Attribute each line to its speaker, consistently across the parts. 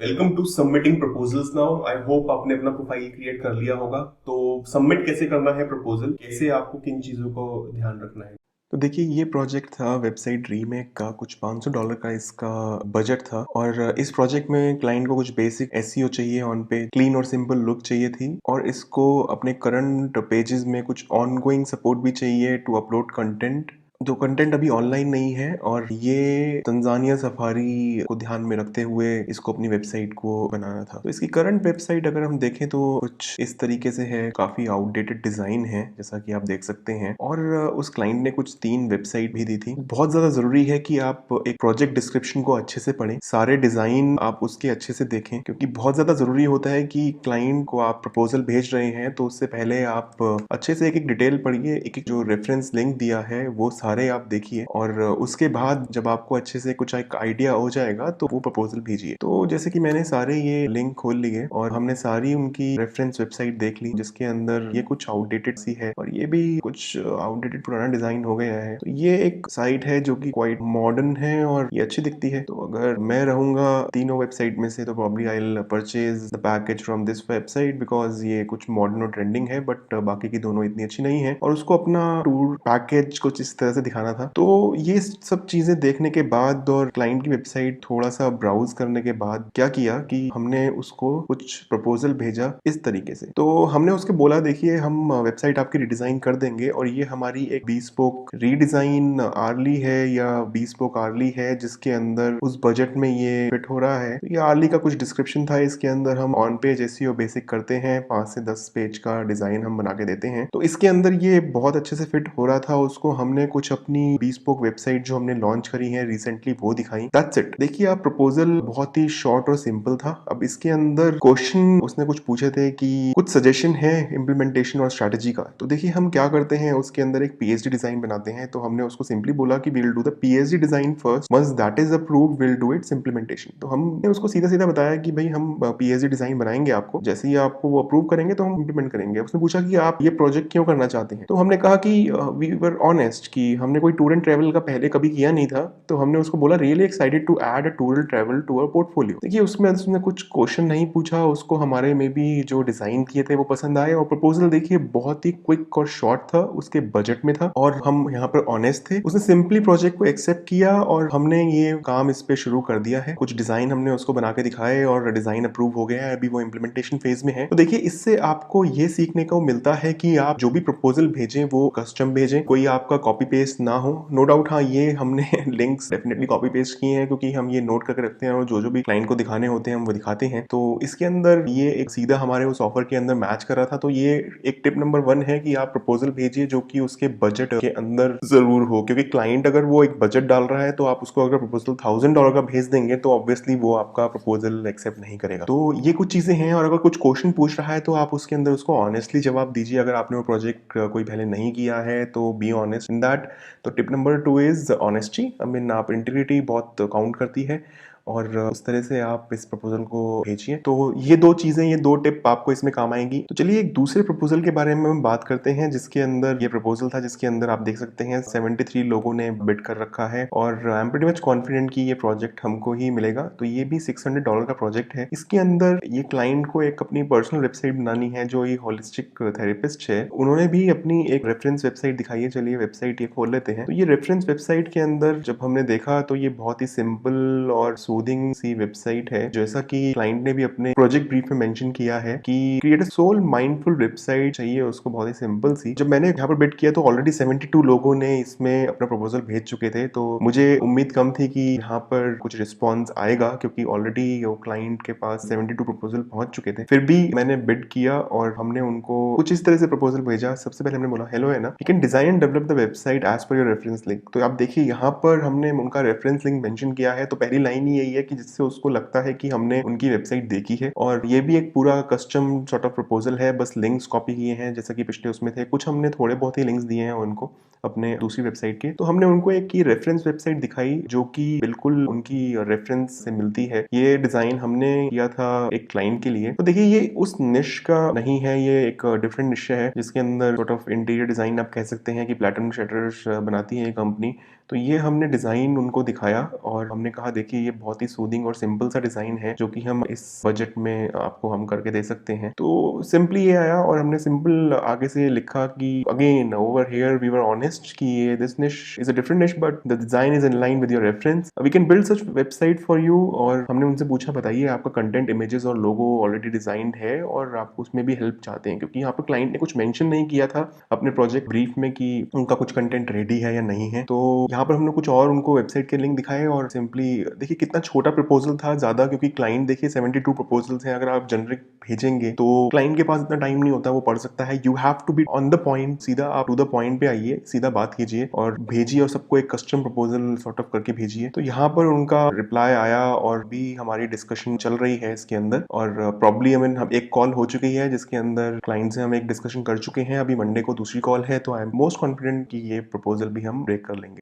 Speaker 1: Welcome to submitting proposals now. I hope आपने अपना profile create कर लिया होगा। तो सबमिट कैसे करना है प्रपोजल, कैसे आपको किन चीजों को ध्यान रखना है। तो देखिए, ये प्रोजेक्ट था वेबसाइट रीमेक का। कुछ $500 का इसका बजट था और इस प्रोजेक्ट में क्लाइंट को कुछ बेसिक एसईओ चाहिए, ऑन पे क्लीन और सिंपल लुक चाहिए थी, और इसको अपने करंट पेजेस में कुछ ऑनगोइंग सपोर्ट भी चाहिए टू अपलोड कंटेंट, जो कंटेंट अभी ऑनलाइन नहीं है। और ये तंजानिया सफारी को ध्यान में रखते हुए इसको अपनी वेबसाइट को बनाना था। तो इसकी करंट वेबसाइट अगर हम देखें तो कुछ इस तरीके से है, काफी आउटडेटेड डिजाइन है जैसा कि आप देख सकते हैं। और उस क्लाइंट ने कुछ 3 वेबसाइट भी दी थी। बहुत ज्यादा जरूरी है कि आप एक प्रोजेक्ट डिस्क्रिप्शन को अच्छे से पढ़ें, सारे डिजाइन आप उसके अच्छे से देखें, क्योंकि बहुत ज्यादा जरूरी होता है कि क्लाइंट को आप प्रपोजल भेज रहे हैं तो उससे पहले आप अच्छे से एक एक डिटेल पढ़िए, एक एक जो रेफरेंस लिंक दिया है वो सारे आप देखिए, और उसके बाद जब आपको अच्छे से कुछ एक आइडिया हो जाएगा तो वो प्रपोजल भेजिए। तो जैसे कि मैंने सारे ये लिंक खोल लिए और हमने सारी उनकी रेफरेंस वेबसाइट देख ली, जिसके अंदर ये कुछ आउटडेटेड सी है और ये भी कुछ आउटडेटेड पुराना डिजाइन हो गया है। तो ये एक साइट है जो कि क्वाइट मॉडर्न है और ये अच्छी दिखती है। तो अगर मैं रहूंगा तीनों वेबसाइट में से तो probably I will purchase the package from this website, because ये कुछ मॉडर्न और ट्रेंडिंग है, बट बाकी की दोनों इतनी अच्छी नहीं है और उसको अपना टूर पैकेज कुछ इस तरह से दिखाना था। तो ये सब चीजें देखने के बाद और क्लाइंट की वेबसाइट थोड़ा सा ब्राउज करने के बाद क्या किया कि हमने उसको कुछ प्रपोजल भेजा इस तरीके से। तो हमने उसके बोला, देखिए हम वेबसाइट आपकी रिडिजाइन कर देंगे और ये हमारी एक बीस्पोक रीडिजाइन आर्ली है या बीस्पोक आर्ली है जिसके अंदर उस बजट में ये फिट हो रहा है। तो ये आर्ली का कुछ डिस्क्रिप्शन था, इसके अंदर हम ऑन पेज एसईओ बेसिक करते हैं, 5 से 10 पेज का डिजाइन हम बना के देते हैं। तो इसके अंदर ये बहुत अच्छे से फिट हो रहा था। उसको हमने कुछ अपनी बीस्पोक वेबसाइट जो हमने लॉन्च करी है रिसेंटली वो दिखाई। That's it. देखिए, आप प्रपोजल बहुत ही शॉर्ट और सिंपल था। अब इसके अंदर क्वेश्चन उसने कुछ पूछे थे कि कुछ सजेशन है इम्प्लीमेंटेशन और स्ट्रेटेजी का। तो देखिए, हम क्या करते हैं, उसके अंदर एक पीएचडी डिजाइन बनाते हैं। तो हमने उसको सिंपली बोला कि we will do the PhD design first, once that is approved we will do its implementation. तो हमने उसको सीधा सीधा बताया कि भाई हम पीएचडी डिजाइन बनाएंगे आपको, जैसे ही आपको वो अप्रूव करेंगे तो हम इम्प्लीमेंट करेंगे। उसने पूछा कि आप ये प्रोजेक्ट क्यों करना चाहते हैं। तो हमने कहा कि वी वर ऑनेस्ट कि हमने कोई टूर एंड ट्रैवल का पहले कभी किया नहीं था। तो हमने उसको बोला really excited to add a tour and travel to our portfolio. देखिए, उसमें उसने कुछ क्वेश्चन नहीं पूछा, उसको हमारे में भी जो डिजाइन किए थे वो पसंद आए और प्रपोजल देखिए बहुत ही क्विक और शॉर्ट था, उसके बजट में था और हम यहाँ पर ऑनेस्ट थे। उसने सिंपली प्रोजेक्ट को एक्सेप्ट किया और हमने ये काम इस पे शुरू कर दिया है। कुछ डिजाइन हमने उसको बना के दिखाए और डिजाइन अप्रूव हो गया है, अभी वो इम्प्लीमेंटेशन फेज में है। तो देखिए, इससे आपको ये सीखने को मिलता है कि आप जो भी प्रपोजल भेजें वो कस्टम भेजें, कोई आपका कॉपी पेस्ट ना हो। नो डाउट, हाँ, ये हमने लिंक्स डेफिनेटली कॉपी पेस्ट किए हैं क्योंकि हम ये नोट करके रखते हैं और जो जो भी क्लाइंट को दिखाने होते हैं हम वो दिखाते हैं। तो इसके अंदर ये एक सीधा हमारे उस ऑफर के अंदर मैच कर रहा था। तो ये एक टिप नंबर 1 है कि आप प्रपोजल भेजिए जो कि उसके बजट के अंदर जरूर हो, क्योंकि क्लाइंट अगर वो एक बजट डाल रहा है तो आप उसको अगर प्रपोजल $1000 का भेज देंगे तो ऑब्वियसली वो आपका प्रपोजल एक्सेप्ट नहीं करेगा। तो ये कुछ चीजें हैं। और अगर कुछ क्वेश्चन पूछ रहा है तो आप उसके अंदर उसको ऑनेस्टली जवाब दीजिए। अगर आपने वो प्रोजेक्ट कोई पहले नहीं किया है तो बी ऑनेस्ट इन दैट। तो tip number 2 is honesty. I mean, आप इंटीग्रिटी बहुत काउंट करती है और उस तरह से आप इस प्रपोजल को भेजिए। तो ये 2 चीजें, ये 2 टिप आपको इसमें काम आएंगी। तो चलिए एक दूसरे प्रपोजल के बारे में हम बात करते हैं, जिसके अंदर ये प्रपोजल था जिसके अंदर आप देख सकते हैं 73 लोगों ने बिड कर रखा है और I am pretty much confident कि ये प्रोजेक्ट हमको ही मिलेगा। तो ये भी $600 का प्रोजेक्ट है। इसके अंदर ये क्लाइंट को एक अपनी पर्सनल वेबसाइट बनानी है। जो ये होलिस्टिक थेरेपिस्ट है उन्होंने भी अपनी एक रेफरेंस वेबसाइट दिखाई है। चलिए वेबसाइट ये खोल लेते हैं। तो ये रेफरेंस वेबसाइट के अंदर जब हमने देखा तो ये बहुत ही सिंपल और सूदिंग सी वेबसाइट है। जैसा कि क्लाइंट ने भी अपने प्रोजेक्ट ब्रीफ में मेंशन किया है कि create a soul mindful website चाहिए उसको, बहुत ही सिंपल सी। जब मैंने यहाँ पर बिड किया तो ऑलरेडी 72 लोगों ने इसमें अपना प्रपोजल भेज चुके थे। तो मुझे उम्मीद कम थी कि यहाँ पर कुछ रिस्पॉन्स आएगा, क्योंकि ऑलरेडी वो क्लाइंट के पास 72 प्रपोजल पहुंच चुके थे। फिर भी मैंने बिड किया और हमने उनको कुछ इस तरह से प्रपोजल भेजा। सबसे पहले हमने बोला, हेलो है ना, you can design and develop the website as पर योर रेफरेंस लिंक। तो आप देखिए यहाँ पर हमने उनका रेफरेंस लिंक मेंशन किया है। तो पहली लाइन ही यही है कि जिससे उसको लगता है कि हमने उनकी वेबसाइट देखी है। और ये भी एक पूरा कस्टम सॉर्ट ऑफ प्रपोजल है, बस लिंक्स कॉपी किए हैं जैसा कि पिछले उसमें थे। कुछ हमने थोड़े बहुत ही लिंक्स दिए हैं उनको अपने दूसरी वेबसाइट के। तो हमने उनको एक की रेफरेंस वेबसाइट दिखाई जो कि बिल्कुल उनकी रेफरेंस से मिलती है। ये डिजाइन हमने किया था एक क्लाइंट के लिए। तो देखिए, ये उस निश का नहीं है, ये एक डिफरेंट निश है जिसके अंदर सॉर्ट ऑफ इंटीरियर डिजाइन आप कह सकते हैं कि प्लैटिनम शटर्स बनाती है ये कंपनी। तो ये हमने डिज़ाइन उनको दिखाया और हमने कहा देखिए ये बहुत ही सूदिंग और सिंपल सा डिज़ाइन है जो कि हम इस बजट में आपको हम करके दे सकते हैं। तो सिंपली ये आया और हमने सिंपल आगे से लिखा कि again over here we were honest कि ये this niche is a different niche but the design is in line with your reference, we can build such website for you. और हमने उनसे पूछा बताइए आपका कंटेंट, इमेजेस और लोगो ऑलरेडी डिजाइंड है और आप उसमें भी हेल्प चाहते हैं, क्योंकि यहाँ पर क्लाइंट ने कुछ मेंशन नहीं किया था अपने प्रोजेक्ट ब्रीफ में कि उनका कुछ कंटेंट रेडी है या नहीं है। तो यहाँ पर हमने कुछ और उनको वेबसाइट के लिंक दिखाए और सिंपली देखिए कितना छोटा प्रपोजल था, ज्यादा क्योंकि क्लाइंट देखिए 72 प्रपोजल्स हैं, अगर आप जेनरिक भेजेंगे तो क्लाइंट के पास इतना टाइम नहीं होता, वो पढ़ सकता है। You have to be on the point, सीधा आप टू द पॉइंट पे आइए, सीधा बात कीजिए और भेजिए और सबको एक कस्टम प्रपोजल सॉर्ट ऑफ करके भेजिए। तो यहाँ पर उनका रिप्लाई आया और भी हमारी डिस्कशन चल रही है इसके अंदर और प्रॉब्ली हम एक कॉल हो चुकी है जिसके अंदर क्लाइंट से हम एक डिस्कशन कर चुके हैं। अभी मंडे को दूसरी कॉल है, तो आई एम मोस्ट कॉन्फिडेंट कि ये प्रपोजल भी हम ब्रेक कर लेंगे।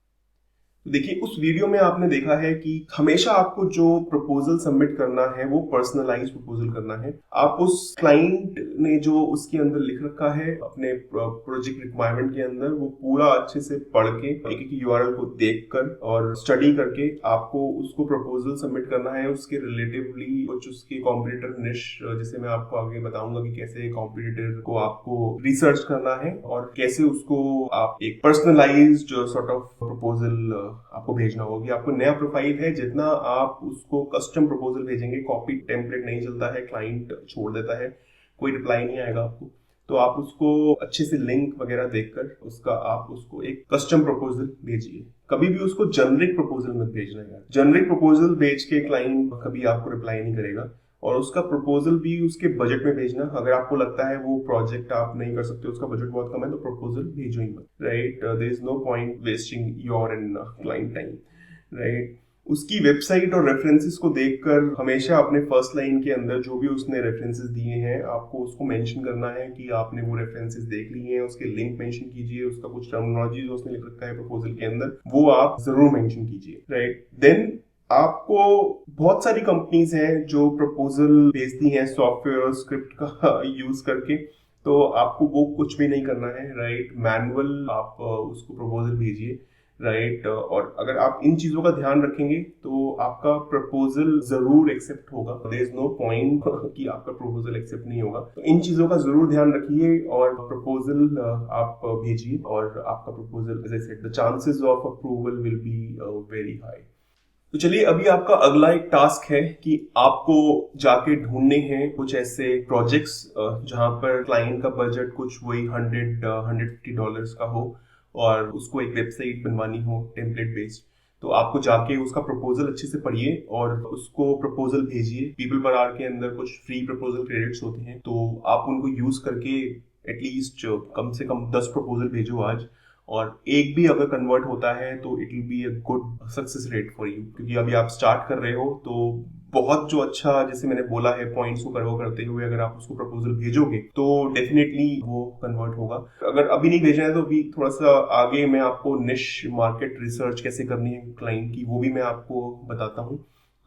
Speaker 1: देखिए उस वीडियो में आपने देखा है कि हमेशा आपको जो प्रपोजल सबमिट करना है वो पर्सनलाइज प्रपोजल करना है। आप उस क्लाइंट ने जो उसके अंदर लिख रखा है अपने प्रोजेक्ट रिक्वायरमेंट के अंदर, वो पूरा अच्छे से पढ़ के एक एक यूआरएल को देखकर और स्टडी करके आपको उसको प्रपोजल सबमिट करना है। उसके रिलेटिवली कुछ उसके कॉम्पिटिटर निश, जैसे मैं आपको आगे बताऊंगा कि कैसे कॉम्पिटिटर को आपको रिसर्च करना है और कैसे उसको आप एक पर्सनलाइज्ड सॉर्ट ऑफ प्रपोजल आपको भेजना होगा। कि आपको नया प्रोफाइल है, जितना आप उसको कस्टम प्रपोजल भेजेंगे, कॉपी टेम्पलेट नहीं चलता है, क्लाइंट छोड़ देता है, कोई रिप्लाई नहीं आएगा आपको। तो आप उसको अच्छे से लिंक वगैरह देखकर उसका आप उसको एक कस्टम प्रपोजल भेजिए। कभी भी उसको जेनरिक प्रपोजल मत भेजना है। जेनरिक प्रपोजल भेज के क्लाइंट कभी आपको रिप्लाई नहीं करेगा और उसका प्रपोजल भी उसके बजट में भेजना। अगर आपको लगता है वो प्रोजेक्ट आप नहीं कर सकते, उसका बजट बहुत कम है, तो प्रपोजल भेजो ही मत। Right, there is no point wasting your and client time. Right, उसकी वेबसाइट और रेफरेंसेस को देखकर हमेशा अपने फर्स्ट लाइन के अंदर जो भी उसने रेफरेंसेस दिए हैं आपको उसको मेंशन करना है कि आपने वो रेफरेंसेस देख लिए हैं। उसके लिंक मेंशन कीजिए, उसका कुछ टर्मिनोलॉजी जो उसने लिख रखा है प्रपोजल के अंदर वो आप जरूर मेंशन कीजिए। राइट, देन आपको बहुत सारी कंपनीज हैं जो प्रपोजल भेजती हैं सॉफ्टवेयर और स्क्रिप्ट का यूज करके, तो आपको वो कुछ भी नहीं करना है। राइट, मैनुअल आप उसको प्रपोजल भेजिए। राइट, और अगर आप इन चीजों का ध्यान रखेंगे तो आपका प्रपोजल जरूर एक्सेप्ट होगा। देयर इज नो पॉइंट कि आपका प्रपोजल एक्सेप्ट नहीं होगा। तो इन चीजों का जरूर ध्यान रखिए और प्रपोजल आप भेजिए और आपका proposal, as I said, the chances of approval will be very high. तो चलिए अभी आपका अगला एक टास्क है कि आपको जाके ढूंढने हैं कुछ ऐसे प्रोजेक्ट्स जहां पर क्लाइंट का बजट कुछ वही $150 का हो और उसको एक वेबसाइट बनवानी हो टेम्पलेट बेस्ड। तो आपको जाके उसका प्रपोजल अच्छे से पढ़िए और उसको प्रपोजल भेजिए। पीपल पर आर के अंदर कुछ फ्री प्रपोजल क्रेडिट्स होते हैं, तो आप उनको यूज करके एटलीस्ट कम से कम 10 प्रपोजल भेजो आज, और एक भी अगर कन्वर्ट होता है तो it will be a good success rate for you. क्योंकि अभी आप स्टार्ट कर रहे हो तो बहुत जो अच्छा, जैसे मैंने बोला है, पॉइंट्स को कवर करते हुए अगर आप उसको प्रपोजल भेजोगे तो डेफिनेटली वो कन्वर्ट होगा। अगर अभी नहीं भेजना है तो अभी थोड़ा सा आगे मैं आपको निश मार्केट रिसर्च कैसे करनी है क्लाइंट की वो भी मैं आपको बताता हूँ।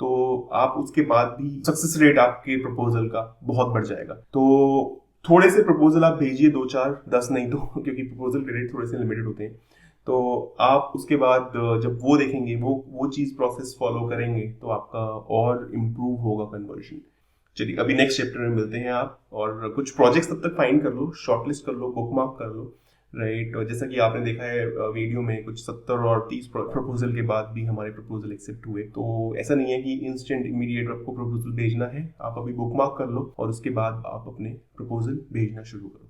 Speaker 1: तो आप उसके बाद भी सक्सेस रेट आपके प्रपोजल का बहुत बढ़ जाएगा। तो थोड़े से प्रपोजल आप भेजिए, 2-4, 10 नहीं तो, क्योंकि प्रपोजल क्रेडिट थोड़े से लिमिटेड होते हैं। तो आप उसके बाद जब वो देखेंगे, वो चीज प्रोसेस फॉलो करेंगे तो आपका और इम्प्रूव होगा कन्वर्जन। चलिए अभी नेक्स्ट चैप्टर में मिलते हैं आप, और कुछ प्रोजेक्ट्स तब तक फाइंड कर लो, शॉर्टलिस्ट कर लो, बुकमार्क कर लो। राइट, और जैसा कि आपने देखा है वीडियो में कुछ 70 और 30 प्रपोजल के बाद भी हमारे प्रपोजल एक्सेप्ट हुए। तो ऐसा नहीं है कि इंस्टेंट इमीडिएट आपको प्रपोजल भेजना है, आप अभी बुकमार्क कर लो और उसके बाद आप अपने प्रपोजल भेजना शुरू करो।